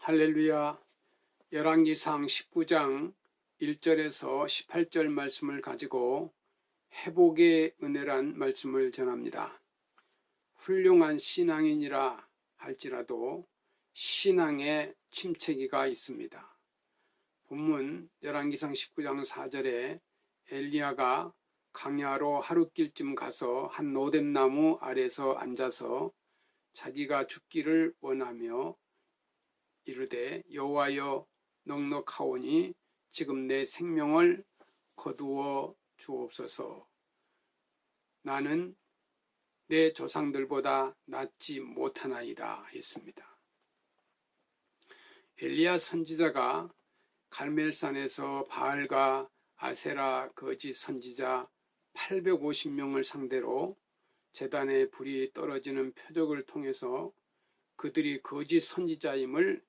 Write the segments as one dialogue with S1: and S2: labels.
S1: 할렐루야. 열왕기상 19장 1절에서 18절 말씀을 가지고 회복의 은혜란 말씀을 전합니다. 훌륭한 신앙인이라 할지라도 신앙에 침체기가 있습니다. 본문 열왕기상 19장 4절에 엘리야가 광야로 하루길쯤 가서 한 노뎀나무 아래서 앉아서 자기가 죽기를 원하며 이르되 여호와여 넉넉하오니 지금 내 생명을 거두어 주옵소서. 나는 내 조상들보다 낫지 못하나이다 했습니다. 엘리야 선지자가 갈멜산에서 바알과 아세라 거짓 선지자 850명을 상대로 제단에 불이 떨어지는 표적을 통해서 그들이 거짓 선지자임을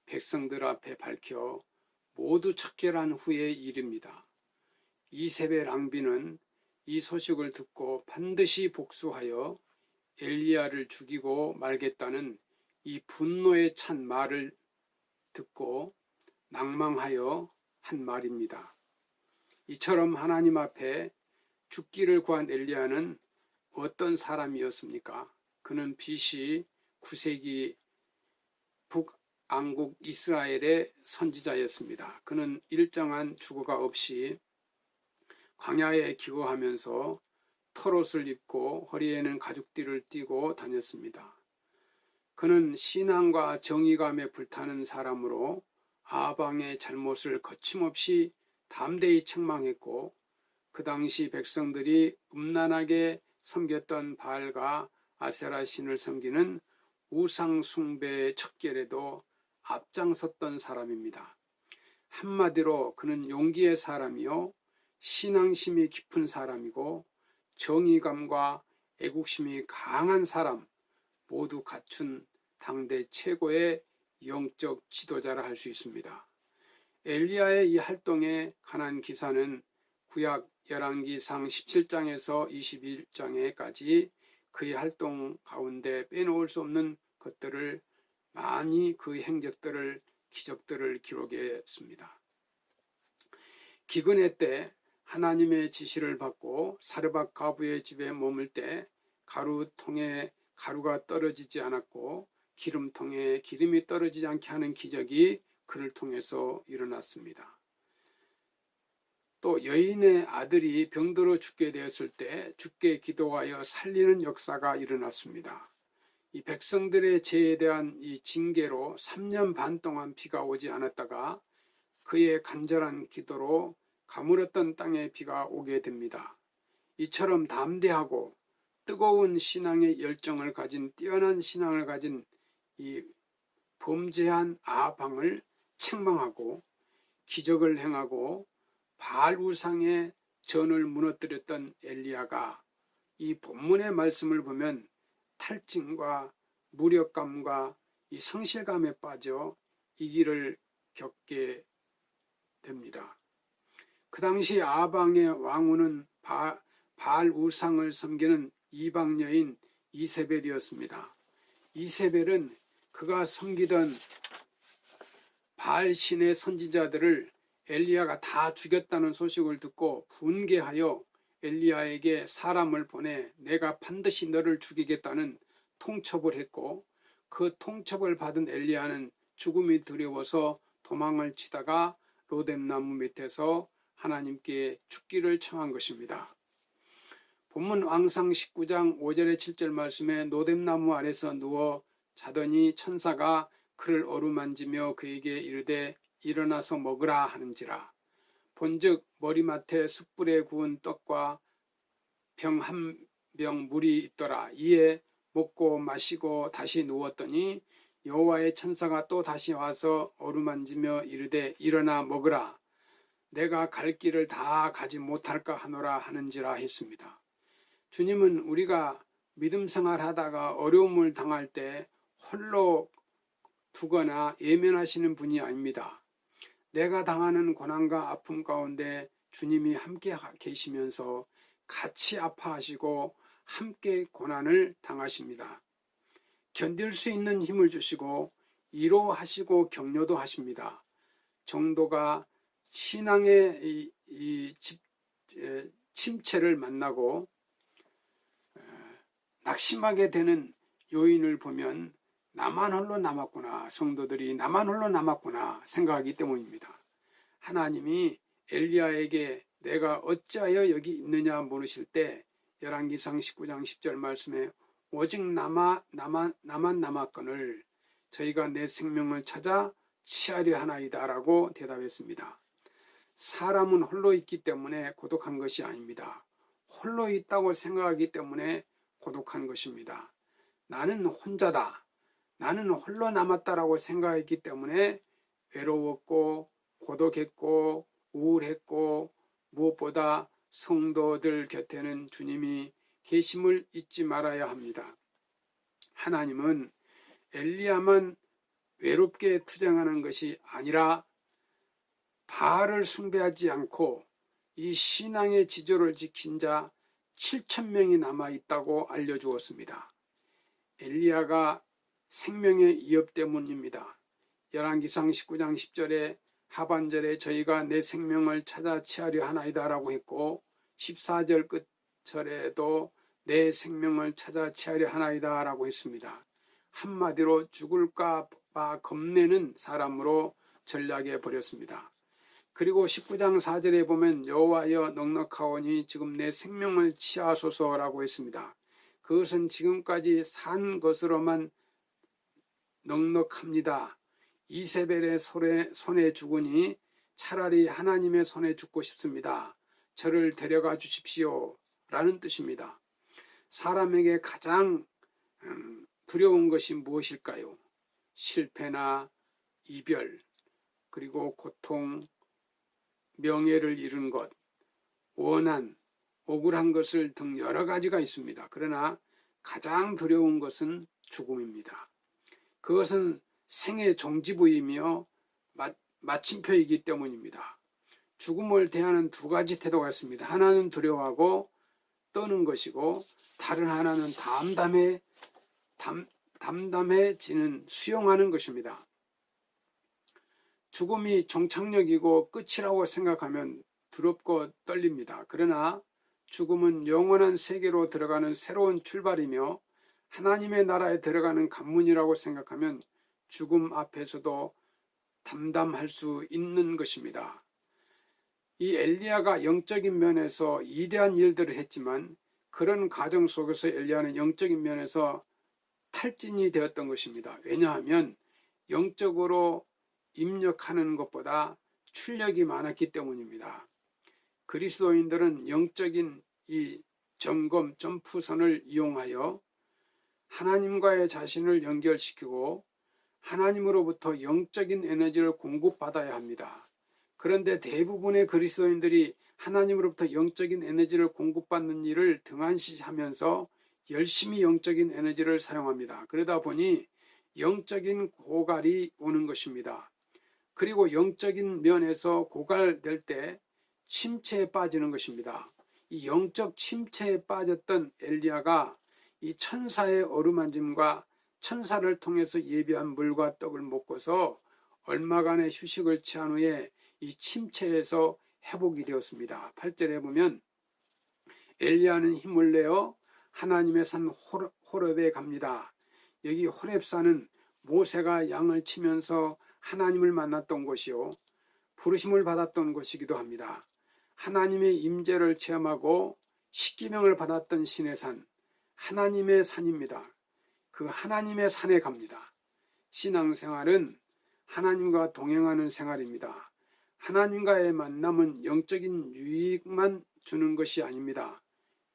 S1: 백성들 앞에 밝혀 모두 척결한 후의 일입니다. 이세벨 랑비는 이 소식을 듣고 반드시 복수하여 엘리야를 죽이고 말겠다는 이 분노에 찬 말을 듣고 낭망하여 한 말입니다. 이처럼 하나님 앞에 죽기를 구한 엘리야는 어떤 사람이었습니까? 그는 BC 9세기 북왕국 이스라엘의 선지자였습니다. 그는 일정한 주거가 없이 광야에 기거하면서 털옷을 입고 허리에는 가죽띠를 띠고 다녔습니다. 그는 신앙과 정의감에 불타는 사람으로 아방의 잘못을 거침없이 담대히 책망했고 그 당시 백성들이 음란하게 섬겼던 바알과 아세라 신을 섬기는 우상 숭배의 척결에도 앞장섰던 사람입니다. 한마디로 그는 용기의 사람이요 신앙심이 깊은 사람이고 정의감과 애국심이 강한 사람 모두 갖춘 당대 최고의 영적 지도자라 할 수 있습니다. 엘리야의 이 활동에 관한 기사는 구약 열왕기상 17장에서 21장에까지 그의 활동 가운데 빼놓을 수 없는 것들을 많이 그의 행적들을 기적들을 기록했습니다. 기근의 때 하나님의 지시를 받고 사르밧 과부의 집에 머물 때 가루통에 가루가 떨어지지 않았고 기름통에 기름이 떨어지지 않게 하는 기적이 그를 통해서 일어났습니다. 또 여인의 아들이 병들어 죽게 되었을 때 주께 기도하여 살리는 역사가 일어났습니다. 이 백성들의 죄에 대한 이 징계로 3년 반 동안 비가 오지 않았다가 그의 간절한 기도로 가물었던 땅에 비가 오게 됩니다. 이처럼 담대하고 뜨거운 신앙의 열정을 가진 뛰어난 신앙을 가진 이 범죄한 아방을 책망하고 기적을 행하고 바알 우상의 전을 무너뜨렸던 엘리야가 이 본문의 말씀을 보면 탈진과 무력감과 이 상실감에 빠져 이 길을 겪게 됩니다. 그 당시 아방의 왕후는 바알 우상을 섬기는 이방 여인 이세벨이었습니다. 이세벨은 그가 섬기던 바알 신의 선지자들을 엘리야가 다 죽였다는 소식을 듣고 분개하여 엘리야에게 사람을 보내 내가 반드시 너를 죽이겠다는 통첩을 했고 그 통첩을 받은 엘리야는 죽음이 두려워서 도망을 치다가 로뎀나무 밑에서 하나님께 죽기를 청한 것입니다. 본문 왕상 19장 5절에 7절 말씀에 노뎀나무 아래서 누워 자더니 천사가 그를 어루만지며 그에게 이르되 일어나서 먹으라 하는지라. 본즉 머리맡에 숯불에 구운 떡과 병 한 병 물이 있더라. 이에 먹고 마시고 다시 누웠더니 여호와의 천사가 또 다시 와서 어루만지며 이르되 일어나 먹으라. 내가 갈 길을 다 가지 못할까 하노라 하는지라 했습니다. 주님은 우리가 믿음 생활하다가 어려움을 당할 때 홀로 두거나 예면하시는 분이 아닙니다. 내가 당하는 고난과 아픔 가운데 주님이 함께 계시면서 같이 아파하시고 함께 고난을 당하십니다. 견딜 수 있는 힘을 주시고 위로하시고 격려도 하십니다. 정도가 신앙의 침체를 만나고 낙심하게 되는 요인을 보면 나만 홀로 남았구나, 성도들이 나만 홀로 남았구나 생각하기 때문입니다. 하나님이 엘리야에게 내가 어찌하여 여기 있느냐 물으실 때 열왕기상 19장 10절 말씀에 오직 나만 남았거늘 저희가 내 생명을 찾아 취하려 하나이다 라고 대답했습니다. 사람은 홀로 있기 때문에 고독한 것이 아닙니다. 홀로 있다고 생각하기 때문에 고독한 것입니다. 나는 혼자다, 나는 홀로 남았다라고 생각했기 때문에 외로웠고 고독했고 우울했고, 무엇보다 성도들 곁에는 주님이 계심을 잊지 말아야 합니다. 하나님은 엘리야만 외롭게 투쟁하는 것이 아니라 바알을 숭배하지 않고 이 신앙의 지조를 지킨 자 7,000명이 남아있다고 알려주었습니다. 엘리야가 생명의 위협 때문입니다. 열왕기상 19장 10절에 하반절에 저희가 내 생명을 찾아 취하려 하나이다 라고 했고 14절 끝절에도 내 생명을 찾아 취하려 하나이다 라고 했습니다. 한마디로 죽을까 봐 겁내는 사람으로 전락해 버렸습니다. 그리고 19장 4절에 보면 여호와여 넉넉하오니 지금 내 생명을 취하소서라고 했습니다. 그것은 지금까지 산 것으로만 넉넉합니다. 이세벨의 손에 죽으니 차라리 하나님의 손에 죽고 싶습니다. 저를 데려가 주십시오 라는 뜻입니다. 사람에게 가장 두려운 것이 무엇일까요? 실패나 이별, 그리고 고통, 명예를 잃은 것, 원한, 억울한 것을 등 여러 가지가 있습니다. 그러나 가장 두려운 것은 죽음입니다. 그것은 생의 종지부이며 마침표이기 때문입니다. 죽음을 대하는 두 가지 태도가 있습니다. 하나는 두려워하고 떠는 것이고 다른 하나는 담담해지는 수용하는 것입니다. 죽음이 종착역이고 끝이라고 생각하면 두렵고 떨립니다. 그러나 죽음은 영원한 세계로 들어가는 새로운 출발이며 하나님의 나라에 들어가는 관문이라고 생각하면 죽음 앞에서도 담담할 수 있는 것입니다. 이 엘리야가 영적인 면에서 위대한 일들을 했지만 그런 과정 속에서 엘리야는 영적인 면에서 탈진이 되었던 것입니다. 왜냐하면 영적으로 입력하는 것보다 출력이 많았기 때문입니다. 그리스도인들은 영적인 이 점검 점프선을 이용하여 하나님과의 자신을 연결시키고 하나님으로부터 영적인 에너지를 공급받아야 합니다. 그런데 대부분의 그리스도인들이 하나님으로부터 영적인 에너지를 공급받는 일을 등한시하면서 열심히 영적인 에너지를 사용합니다. 그러다 보니 영적인 고갈이 오는 것입니다. 그리고 영적인 면에서 고갈될 때 침체에 빠지는 것입니다. 이 영적 침체에 빠졌던 엘리야가 이 천사의 어루만짐과 천사를 통해서 예비한 물과 떡을 먹고서 얼마간의 휴식을 취한 후에 이 침체에서 회복이 되었습니다. 8절에 보면 엘리야는 힘을 내어 하나님의 산 호렙에 갑니다. 여기 호렙산은 모세가 양을 치면서 하나님을 만났던 곳이요, 부르심을 받았던 곳이기도 합니다. 하나님의 임재를 체험하고 십계명을 받았던 신의 산, 하나님의 산입니다. 그 하나님의 산에 갑니다. 신앙생활은 하나님과 동행하는 생활입니다. 하나님과의 만남은 영적인 유익만 주는 것이 아닙니다.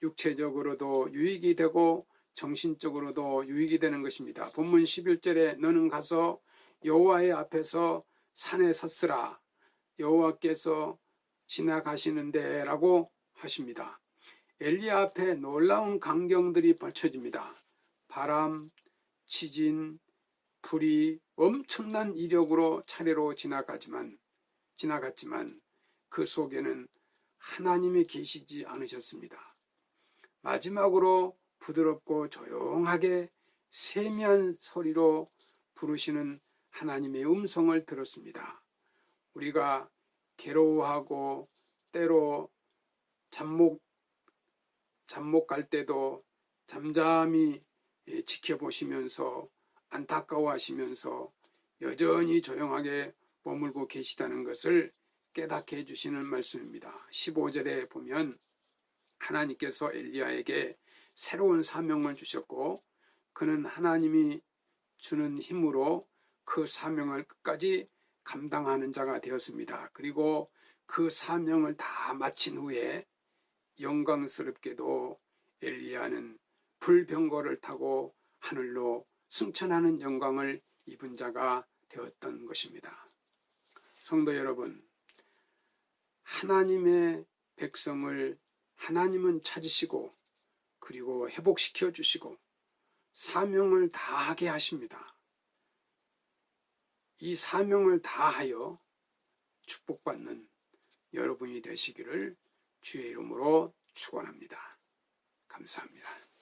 S1: 육체적으로도 유익이 되고 정신적으로도 유익이 되는 것입니다. 본문 11절에 너는 가서 여호와의 앞에서 산에 섰으라, 여호와께서 지나가시는데 라고 하십니다. 엘리야 앞에 놀라운 광경들이 펼쳐집니다. 바람, 지진, 불이 엄청난 이력으로 차례로 지나갔지만 그 속에는 하나님이 계시지 않으셨습니다. 마지막으로 부드럽고 조용하게 세미한 소리로 부르시는 하나님의 음성을 들었습니다. 우리가 괴로워하고 때로 잠못 갈 때도 잠잠히 지켜보시면서 안타까워하시면서 여전히 조용하게 머물고 계시다는 것을 깨닫게 해주시는 말씀입니다. 15절에 보면 하나님께서 엘리야에게 새로운 사명을 주셨고 그는 하나님이 주는 힘으로 그 사명을 끝까지 감당하는 자가 되었습니다. 그리고 그 사명을 다 마친 후에 영광스럽게도 엘리야는 불병거를 타고 하늘로 승천하는 영광을 입은 자가 되었던 것입니다. 성도 여러분, 하나님의 백성을 하나님은 찾으시고 그리고 회복시켜 주시고 사명을 다하게 하십니다. 이 사명을 다하여 축복받는 여러분이 되시기를 주의 이름으로 축원합니다. 감사합니다.